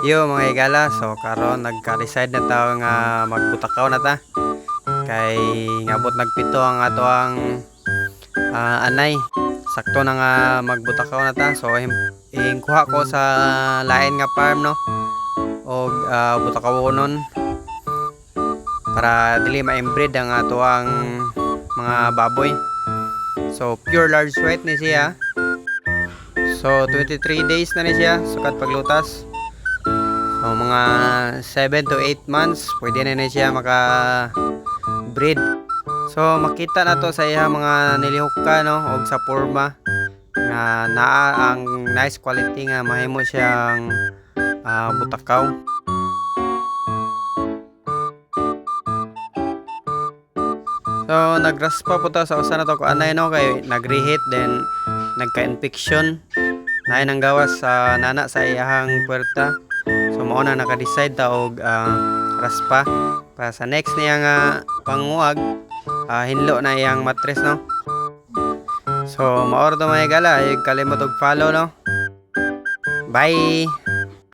Yo mga higala, so karon nagka-decide na tayo nga magbutakaw na ta. Kay ngabot nagpito ang ato ang anay. Sakto na nga magbutakaw na ta. So kuha ko sa lain nga farm no. Og butakawonon para dili ma-inbreed ang ato ang mga baboy. So pure large white ni siya. So 23 days na ni siya sukat paglutas. So mga 7 to 8 months pwede na siya maka breed. So makita na to sa iya mga nilihok ka no og sa forma nga naa ang nice quality nga mahimo siyang butakaw. So nagraspa po ta sa usa na to ko anay no kay nagreheat then nagka-infection na nang gawas sa nana sa iyahang puwerta. So mao na naka-decide ta og raspa para sa next niya nga panguwag hinlo na iyang mattress no. So maor to mga gala, kalimot og follow no. Bye.